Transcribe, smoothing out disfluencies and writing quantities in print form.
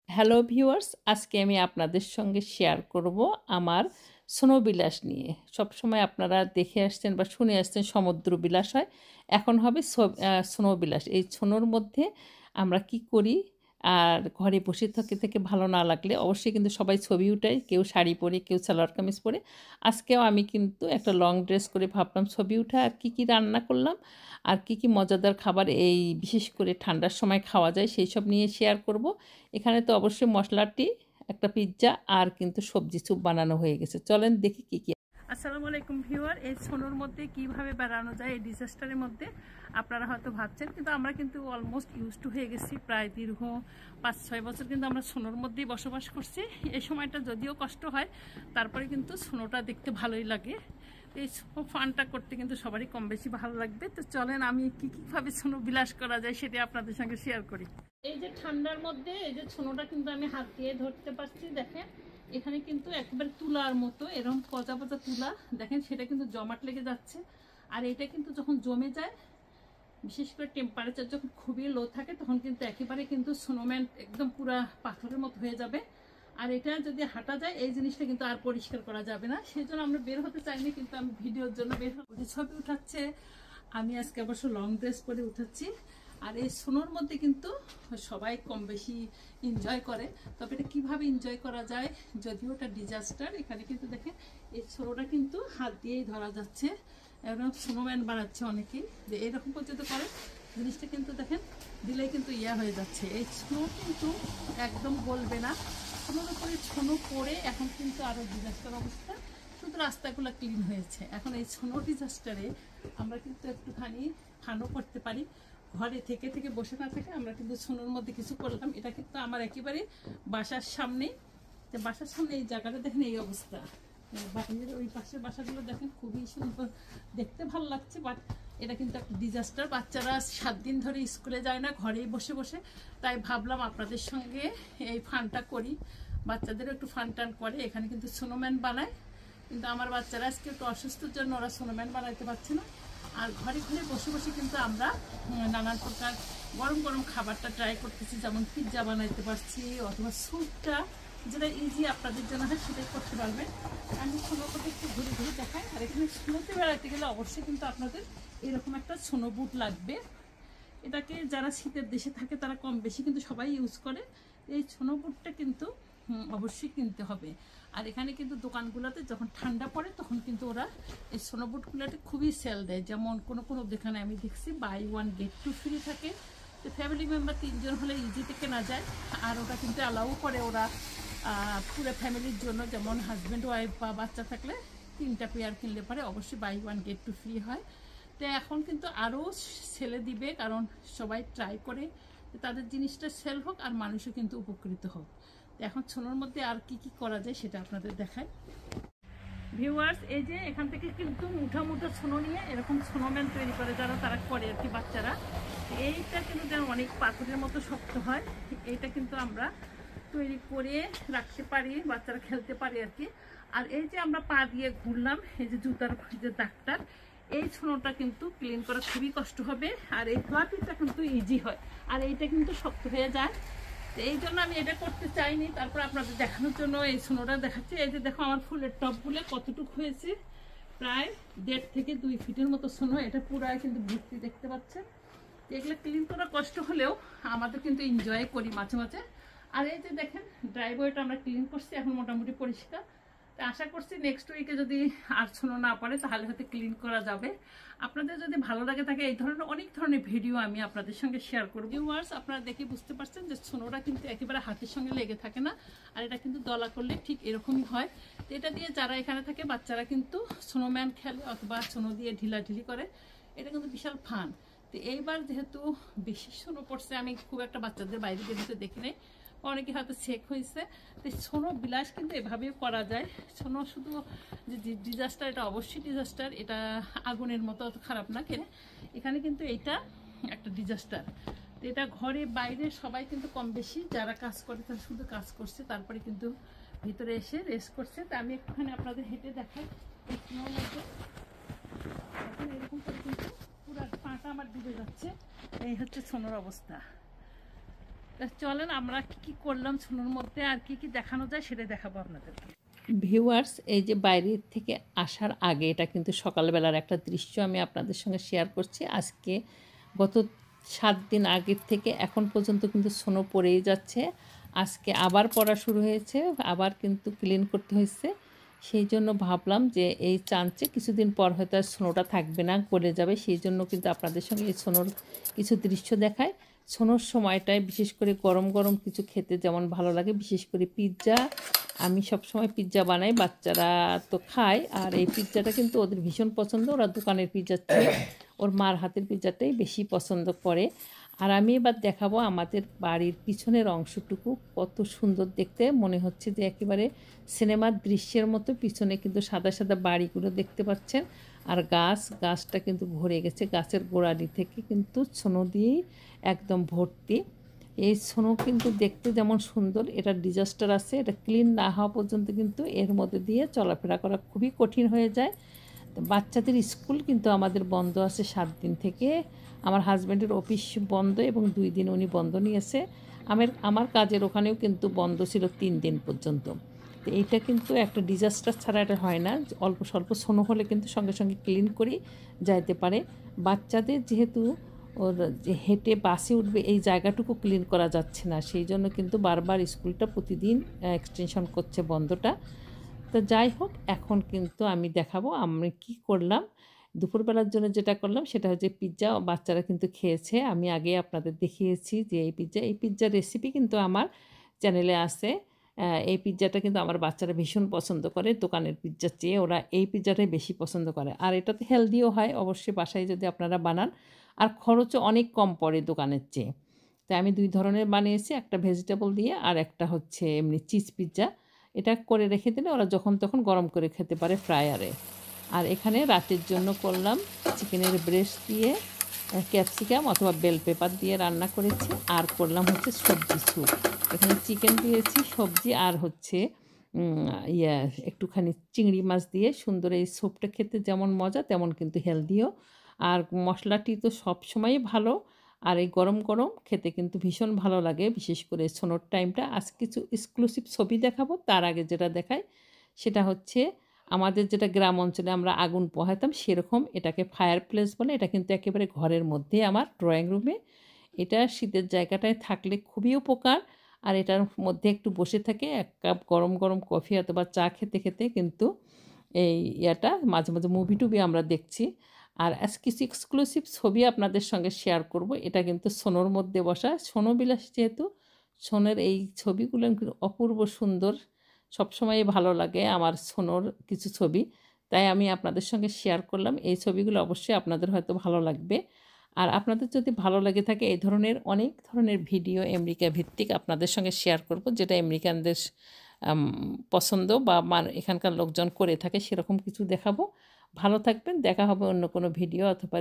Hello viewers, আজকে আমি আপনাদের সঙ্গে শেয়ার করব আমার স্নোবিলাস নিয়ে। সবসময় আপনারা দেখে আসছেন বা শুনে আসছেন সমুদ্র বিলাস হয়। এখন হবে স্নোবিলাস। এই স্নোর মধ্যে আমরা কি করি আর ঘরে বসে থেকে ভালো না লাগলে অবশ্যই কিন্তু সবাই ছবি উঠায়। কেউ শাড়ি পরে, কেউ সালোয়ার কামিজ পরে। আজকেও আমি কিন্তু একটা লং ড্রেস করে ভাবলাম ছবি উঠা আর কি রান্না করলাম আর কি মজাদার খাবার এই বিশেষ করে ঠান্ডার সময় খাওয়া যায় সেই সব নিয়ে শেয়ার করব। এখানে তো অবশ্যই মশলাটি একটা পিৎজা আর কিন্তু সবজি স্যুপ বানানো হয়ে গেছে। চলেন দেখি কি। আসসালামু আলাইকুম ভিউয়ার, এই সোনোর মধ্যে কিভাবে বেড়ানো যায় এই ডিজাস্টারের মধ্যে আপনারা হয়তো ভাবছেন, কিন্তু আমরা কিন্তু অলমোস্ট ইউজ টু হয়ে গেছি। প্রায় দীর্ঘ 5-6 বছর কিন্তু আমরা সোনোর মধ্যেই বসবাস করছি। এই সময়টা যদিও কষ্ট হয়, তারপরে কিন্তু সোনোটা দেখতে ভালোই লাগে। এই ফানটা করতে কিন্তু সবারই কম বেশি ভালো লাগবে। তো চলেন আমি কীভাবে সোনো বিলাস করা যায় সেটা আপনাদের সঙ্গে শেয়ার করি। এই যে ঠান্ডার মধ্যে এই যে সোনোটা কিন্তু আমি হাত দিয়ে ধরতে পারছি। দেখেন এখানে কিন্তু একেবারে তুলার মতো এরকম পচা পচা তুলা, দেখেন সেটা কিন্তু জমাট লেগে যাচ্ছে। আর এটা কিন্তু যখন জমে যায়, বিশেষ করে টেম্পারেচার যখন খুবই লো থাকে, তখন কিন্তু একেবারে কিন্তু স্নোম্যান একদম পুরা পাথরের মতো হয়ে যাবে। আর এটা যদি হাঁটা যায় এই জিনিসটা কিন্তু আর পরিষ্কার করা যাবে না। সেই জন্য আমরা বের হতে চাইনি, কিন্তু আমি ভিডিওর জন্য বের হতে ছবি উঠাচ্ছে। আমি আজকে অবশ্য লং ড্রেস পরে উঠাচ্ছি। আর এই সোনোর মধ্যে কিন্তু সবাই কম বেশি এনজয় করে। তবে এটা কীভাবে এনজয় করা যায়, যদিও এটা ডিজাস্টার। এখানে কিন্তু দেখেন এই সোনোটা কিন্তু হাত দিয়েই ধরা যাচ্ছে। এরকম স্নোম্যান বানাচ্ছে অনেকেই, যে এরকম পর্যন্ত করে জিনিসটা কিন্তু দেখেন দিলেই কিন্তু হয়ে যাচ্ছে। এই স্নো কিন্তু একদম গলবে না। স্নোর উপরে স্নো পড়ে এখন কিন্তু আরও ডিজাস্টার অবস্থা। শুধু রাস্তাগুলো ক্লিন হয়েছে। এখন এই স্নো ডিজাস্টারে আমরা কিন্তু একটুখানি ফানও করতে পারি। ঘরে থেকে বসে না থেকে আমরা কিন্তু স্নোর মধ্যে কিছু করলাম। এটা কিন্তু আমার একেবারে বাসার সামনে। বাসার সামনে এই জায়গাটা দেখেন এই অবস্থা। বাইরের ওই পাশের বাসাগুলো দেখেন খুবই সুন্দর, দেখতে ভালো লাগছে। বাট এটা কিন্তু একটা ডিজাস্টার। বাচ্চারা 7 দিন ধরে স্কুলে যায় না, ঘরেই বসে বসে। তাই ভাবলাম আপনাদের সঙ্গে এই ফানটা করি, বাচ্চাদেরও একটু ফান টান করে। এখানে কিন্তু স্নোম্যান বানায়, কিন্তু আমার বাচ্চারা আজকে একটু অসুস্থর জন্য ওরা স্নোম্যান বানাইতে পারছে না। আর ঘরে বসে বসে কিন্তু আমরা নানান প্রকার গরম গরম খাবারটা ট্রাই করতেছি। যেমন পিৎজা বানাইতে পারছি, অথবা স্যুপটা যেটা ইজি আপনাদের জন্য হয় সেটাই করতে পারবেন। আমি সোনোর মধ্যে একটু ঘুরে ঘুরে দেখাই। আর এখানে সোনোতে বেড়াতে গেলে অবশ্যই কিন্তু আপনাদের এরকম একটা সোনো বুট লাগবে। এটাকে যারা শীতের দেশে থাকে তারা কম বেশি কিন্তু সবাই ইউজ করে। এই সোনো বুটটা কিন্তু অবশ্যই কিনতে হবে। আর এখানে কিন্তু দোকানগুলোতে যখন ঠান্ডা পড়ে তখন কিন্তু ওরা এই সোনো বুটগুলোতে খুবই সেল দেয়। যেমন কোনো দোকানে আমি দেখছি বাই 1 গেট 2 ফ্রি থাকে। তো ফ্যামিলি মেম্বার 3 জন হলে ইজিতে কেনা যায়। আর ওটা কিন্তু অ্যালাউ করে ওরা পুরো ফ্যামিলির জন্য। যেমন হাজব্যান্ড ওয়াইফ বা বাচ্চা থাকলে 3টা পেয়ার কিনলে পরে অবশ্যই বাই 1 গেট 2 ফ্রি হয়। তো এখন কিন্তু আরও সেলে দিবে, কারণ সবাই ট্রাই করে তাদের জিনিসটা সেল হোক আর মানুষও কিন্তু উপকৃত হোক। তো এখন সোনোর মধ্যে আর কি করা যায় সেটা আপনাদের দেখায়। ভিউয়ার্স, এই যে এখান থেকে কিন্তু মুঠা সোনো নিয়ে এরকম স্নোম্যান তৈরি করে যারা, তারা করে আর কি বাচ্চারা। এইটা কিন্তু যেন অনেক পাথরের মতো শক্ত হয়। এইটা কিন্তু আমরা তৈরি করে রাখতে পারি, বাচ্চারা খেলতে পারে আর কি। আর এই যে আমরা পা দিয়ে ঘুরলাম, এই যে জুতার যে দাগটা, এই সোনোটা কিন্তু ক্লিন করা খুবই কষ্ট হবে। আর এই ফ্লাফিটা কিন্তু ইজি হয়, আর এইটা কিন্তু শক্ত হয়ে যায়। তো এই জন্য আমি এটা করতে চাইনি। তারপর আপনাদের দেখানোর জন্য এই সোনোটা দেখাচ্ছি। এই যে দেখো আমার ফুলের টপগুলো কতটুকু হয়েছে, প্রায় 1.5 থেকে 2 ফিটের মতো সোনো। এটা পুরাই কিন্তু ভর্তি, দেখতে পাচ্ছেন। এগুলো ক্লিন করা কষ্ট হলেও আমাদের কিন্তু এনজয় করি মাঝে মাঝে। আর এই যে দেখেন ড্রাইভারটা আমরা ক্লিন করছি, এখন মোটামুটি পরিষ্কার। তো আশা করছি নেক্সট উইকে যদি আর সোনো না পড়ে তাহলে হয়তো ক্লিন করা যাবে। আপনাদের যদি ভালো লাগে থাকে এই ধরনের অনেক ধরনের ভিডিও আমি আপনাদের সঙ্গে শেয়ার করব। ভিউয়ার্স, আপনারা দেখে বুঝতে পারছেন যে সোনোটা কিন্তু একেবারে হাতের সঙ্গে লেগে থাকে না। আর এটা কিন্তু দলা করলে ঠিক এরকমই হয়। তো এটা দিয়ে যারা এখানে থাকে বাচ্চারা কিন্তু স্নোম্যান খেলে অথবা সোনো দিয়ে ঢিলাঢিলি করে। এটা কিন্তু বিশাল ফান। তো এইবার যেহেতু বেশি সোনো পড়ছে, আমি খুব একটা বাচ্চাদের বাইরে বেরোতে দেখি নাই, অনেকে হয়তো চেক হয়েছে। তো সোনো বিলাস কিন্তু এভাবেও করা যায়। সোনো শুধু যে ডিজাস্টার, এটা অবশ্যই ডিজাস্টার। এটা আগুনের মতো অত খারাপ না কেন, এখানে কিন্তু এটা একটা ডিজাস্টার। তো এটা ঘরে বাইরে সবাই কিন্তু কম বেশি যারা কাজ করে তারা শুধু কাজ করছে, তারপরে কিন্তু ভিতরে এসে রেস্ট করছে। তো আমি একটুখানি আপনাদের হেঁটে দেখাই। এরকম করে কিন্তু পুরো পাটা আমার ডুবে যাচ্ছে। এই হচ্ছে সোনোর অবস্থা। তা চলেন আমরা কি করলাম সোনোর মধ্যে আর কি দেখানো যায় সেটা দেখাবো আপনাদেরকে। ভিউয়ার্স, এই যে বাইরের থেকে আসার আগে এটা কিন্তু সকালবেলার একটা দৃশ্য আমি আপনাদের সঙ্গে শেয়ার করছি। আজকে গত 7 দিন আগের থেকে এখন পর্যন্ত কিন্তু সোনো পড়েই যাচ্ছে। আজকে আবার পড়া শুরু হয়েছে, আবার কিন্তু ক্লিন করতে হয়েছে। সেই জন্য ভাবলাম যে এই চান্সে কিছুদিন পর হয়তো আর সোনোটা থাকবে না, গলে যাবে। সেই জন্য কিন্তু আপনাদের সঙ্গে এই সোনোর কিছু দৃশ্য দেখায়। সোনোর সময়টায় বিশেষ করে গরম গরম কিছু খেতে যেমন ভালো লাগে, বিশেষ করে পিৎজা। আমি সবসময় পিৎজা বানাই, বাচ্চারা তো খায়। আর এই পিৎজাটা কিন্তু ওদের ভীষণ পছন্দ, ওরা দোকানের পিৎজার চেয়ে ওর মার হাতের পিৎজাটাই বেশি পছন্দ করে। আর আমি এবার দেখাবো আমাদের বাড়ির পিছনের অংশটুকু কত সুন্দর দেখতে, মনে হচ্ছে যে একেবারে সিনেমার দৃশ্যের মতো। পিছনে কিন্তু সাদা সাদা বাড়িগুলো দেখতে পাচ্ছেন, আর গাছটা কিন্তু ভরে গেছে, গাছের গোড়ালি থেকে কিন্তু সোনো দিয়েই একদম ভর্তি। এই সোনো কিন্তু দেখতে যেমন সুন্দর, এটা ডিজাস্টার আছে, এটা ক্লিন না হওয়া পর্যন্ত কিন্তু এর মধ্যে দিয়ে চলাফেরা করা খুবই কঠিন হয়ে যায়। তো বাচ্চাদের স্কুল কিন্তু আমাদের বন্ধ আছে 7 দিন থেকে। আমার হাজব্যান্ডের অফিস বন্ধ এবং 2 দিন উনি বন্ধ নিয়েছে। আমার কাজের ওখানেও কিন্তু বন্ধ ছিল 3 দিন পর্যন্ত। তো এইটা কিন্তু একটা ডিজাস্টার ছাড়া এটা হয় না। অল্প স্বল্প সোনো হলে কিন্তু সঙ্গে সঙ্গে ক্লিন করি যাইতে পারে। বাচ্চাদের যেহেতু ওর যে হেঁটে বাসে উঠবে এই জায়গাটুকু ক্লিন করা যাচ্ছে না, সেই জন্য কিন্তু বারবার স্কুলটা প্রতিদিন এক্সটেনশন করছে বন্ধটা। তো যাই হোক, এখন কিন্তু আমি দেখাবো আমি কি করলাম। দুপুরবেলার জন্য যেটা করলাম সেটা হচ্ছে পিৎজা, বাচ্চারা কিন্তু খেয়েছে। আমি আগে আপনাদের দেখিয়েছি যে এই পিৎজার রেসিপি কিন্তু আমার চ্যানেলে আছে। এই পিৎজাটা কিন্তু আমার বাচ্চারা ভীষণ পছন্দ করে, দোকানের পিৎজার চেয়ে ওরা এই পিৎজাটাই বেশি পছন্দ করে। আর এটা তো হেলদিও হয় অবশ্যই বাসায় যদি আপনারা বানান, আর খরচও অনেক কম পড়ে দোকানের চেয়ে। তাই আমি 2 ধরনের বানিয়েছি, একটা ভেজিটেবল দিয়ে আর একটা হচ্ছে এমনি চিজ পিৎজা। এটা করে রেখে দিলে ওরা যখন তখন গরম করে খেতে পারে ফ্রায়ারে। আর এখানে রাতের জন্য করলাম চিকেনের ব্রেস্ট দিয়ে ক্যাপসিকাম অথবা বেল পেপার দিয়ে রান্না করেছি। আর করলাম হচ্ছে সবজি স্যুপ। এখানে চিকেন দিয়েছি, সবজি আর হচ্ছে ইয়া একটুখানি চিংড়ি মাছ দিয়ে সুন্দর এই স্যুপটা খেতে যেমন মজা তেমন কিন্তু হেলদিও। আর মশলাটি তো সবসময়ই ভালো। আর এই গরম গরম খেতে কিন্তু ভীষণ ভালো লাগে, বিশেষ করে সোনোর টাইমটা। আজ কিছু এক্সক্লুসিভ ছবি দেখাবো, তার আগে যেটা দেখাই সেটা হচ্ছে আমাদের যেটা গ্রাম অঞ্চলে আমরা আগুন পোহাতাম সেরকম এটাকে ফায়ার প্লেস বলে। এটা কিন্তু একেবারে ঘরের মধ্যে আমার ড্রয়িং রুমে। এটা শীতের জায়গাটায় থাকলে খুবই উপকার। আর এটার মধ্যে একটু বসে থেকে 1 কাপ গরম গরম কফি অথবা চা খেতে খেতে কিন্তু এই ইয়াটা মাঝে মাঝে মুভি-টুভি আমরা দেখছি। আর কিছু এক্সক্লুসিভ ছবি আপনাদের সঙ্গে শেয়ার করব। এটা কিন্তু সোনোর মধ্যে বসা, সোনো বিলাস যেহেতু, সোনোর এই ছবিগুলো কিন্তু অপূর্ব সুন্দর। সবসময়ই ভালো লাগে আমার সোনোর কিছু ছবি, তাই আমি আপনাদের সঙ্গে শেয়ার করলাম। এই ছবিগুলো অবশ্যই আপনাদের হয়তো ভালো লাগবে। আর আপনাদের যদি ভালো লেগে থাকে এই ধরনের অনেক ধরনের ভিডিও আমেরিকা ভিত্তিক আপনাদের সঙ্গে শেয়ার করব, যেটা আমেরিকানদের পছন্দ বা এখানকার লোকজন করে থাকে সেরকম কিছু দেখাবো। ভালো থাকবেন, দেখা হবে অন্য কোনো ভিডিও অথবা